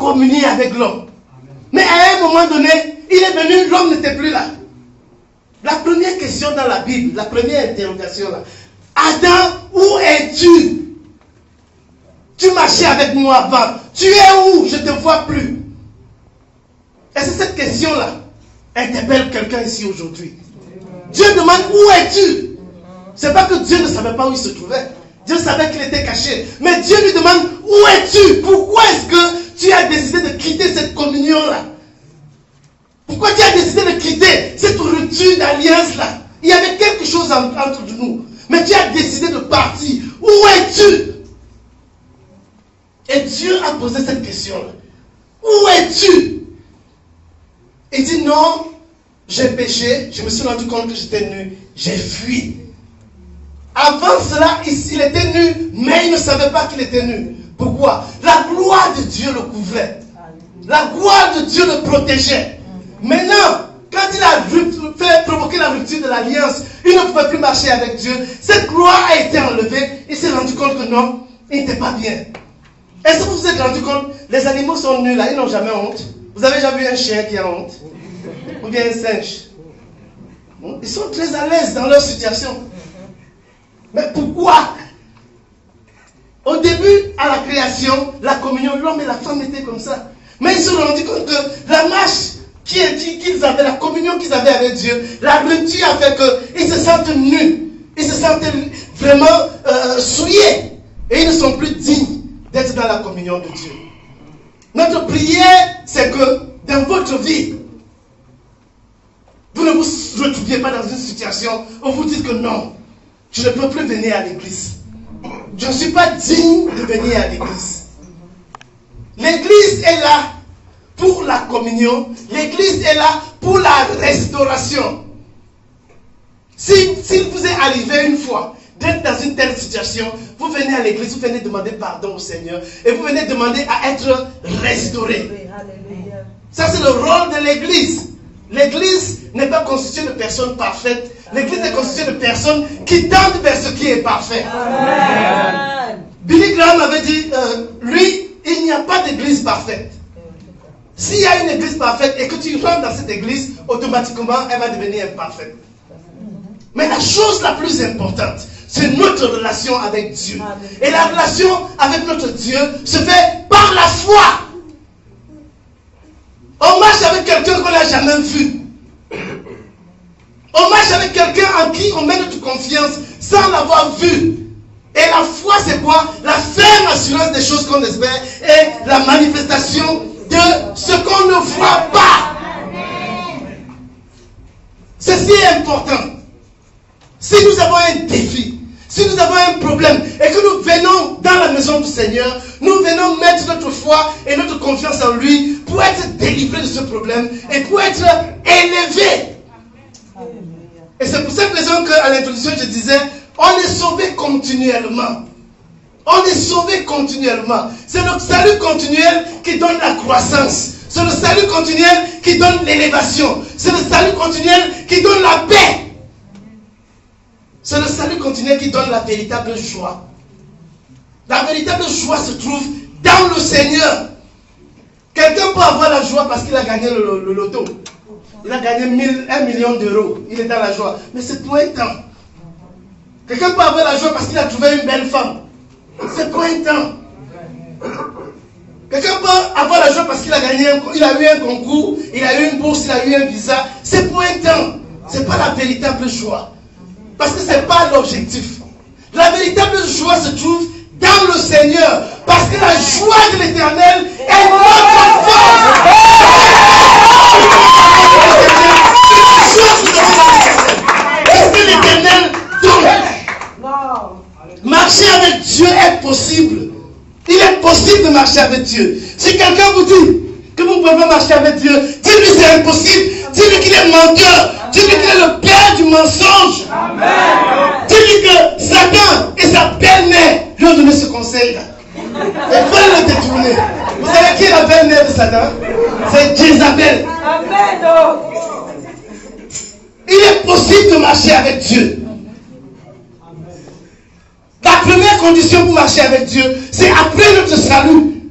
communier avec l'homme. Mais à un moment donné, il est venu, l'homme n'était plus là. La première question dans la Bible, la première interrogation là. Adam, où es-tu? Tu marchais avec moi avant. Tu es où? Je ne te vois plus. Et c'est cette question-là interpelle quelqu'un ici aujourd'hui. Dieu demande où es-tu? C'est pas que Dieu ne savait pas où il se trouvait. Dieu savait qu'il était caché. Mais Dieu lui demande où es-tu? Pourquoi est-ce que tu as décidé de quitter cette communion-là? Pourquoi tu as décidé de quitter cette rupture d'alliance-là? Il y avait quelque chose entre nous. Mais tu as décidé de partir. Où es-tu? Et Dieu a posé cette question-là. Où es-tu? Il dit non, j'ai péché, je me suis rendu compte que j'étais nu, j'ai fui. Avant cela, il était nu, mais il ne savait pas qu'il était nu. Pourquoi? La gloire de Dieu le couvrait. La gloire de Dieu le protégeait. Maintenant, quand il a fait provoquer la rupture de l'alliance, il ne pouvait plus marcher avec Dieu. Cette gloire a été enlevée. Il s'est rendu compte que non, il n'était pas bien. Est-ce que vous vous êtes rendu compte? Les animaux sont nus là, ils n'ont jamais honte. Vous avez déjà vu un chien qui a honte? Ou bien un singe? Ils sont très à l'aise dans leur situation. Mais pourquoi? Au début, à la création, la communion, l'homme et la femme étaient comme ça. Mais ils se sont rendus compte que la marche qu'ils avaient, la communion qu'ils avaient avec Dieu, la rupture a fait qu'ils se sentent nus. Ils se sentent vraiment souillés. Et ils ne sont plus dignes d'être dans la communion de Dieu. Notre prière, c'est que dans votre vie, vous ne vous retrouviez pas dans une situation où vous dites que non, je ne peux plus venir à l'église. Je ne suis pas digne de venir à l'église. L'église est là pour la communion. L'église est là pour la restauration. S'il vous est arrivé une fois d'être dans une telle situation, vous venez à l'église, vous venez demander pardon au Seigneur et vous venez demander à être restauré. Ça, c'est le rôle de l'église. L'église n'est pas constituée de personnes parfaites. L'église est constituée de personnes qui tendent vers ce qui est parfait. Amen. Billy Graham avait dit, lui, il n'y a pas d'église parfaite. S'il y a une église parfaite et que tu rentres dans cette église, automatiquement, elle va devenir imparfaite. Mais la chose la plus importante, c'est notre relation avec Dieu. Et la relation avec notre Dieu se fait par la foi. On marche avec quelqu'un qu'on n'a jamais vu. On marche avec quelqu'un en qui on met notre confiance sans l'avoir vu. Et la foi, c'est quoi? La ferme assurance des choses qu'on espère et la manifestation de ce qu'on ne voit pas. Ceci est important. Si nous avons un défi, si nous avons un problème et que nous venons dans la maison du Seigneur, nous venons mettre notre foi et notre confiance en lui pour être délivrés de ce problème et pour être élevés. Et c'est pour cette raison qu'à l'introduction je disais, on est sauvé continuellement. On est sauvé continuellement. C'est le salut continuel qui donne la croissance. C'est le salut continuel qui donne l'élévation. C'est le salut continuel qui donne la paix. C'est le salut continuel qui donne la véritable joie. La véritable joie se trouve dans le Seigneur. Quelqu'un peut avoir la joie parce qu'il a gagné le loto. Il a gagné 1 million d'euros. Il est dans la joie. Mais c'est pour un temps. Quelqu'un peut avoir la joie parce qu'il a trouvé une belle femme. C'est pour un temps. Quelqu'un peut avoir la joie parce qu'il a gagné, il a eu un concours, il a eu une bourse, il a eu un visa. C'est pour un temps. Ce n'est pas la véritable joie. Parce que ce n'est pas l'objectif. La véritable joie se trouve dans le Seigneur. Parce que la joie de l'Éternel est notre force. Parce que l'Éternel donne. Marcher avec Dieu est possible. Il est possible de marcher avec Dieu. Si quelqu'un vous dit que vous ne pouvez pas marcher avec Dieu, dites-lui c'est impossible. Dites-lui qu'il est menteur. Dites-lui qu'il est le père du mensonge. Amen. Dites-lui que Satan et sa belle-mère lui ont donné ce conseil-là. Et il faut le détourner. Vous savez qui est la belle-mère de Satan? C'est Jézabel. Amen. Il est possible de marcher avec Dieu. La première condition pour marcher avec Dieu, c'est après notre salut,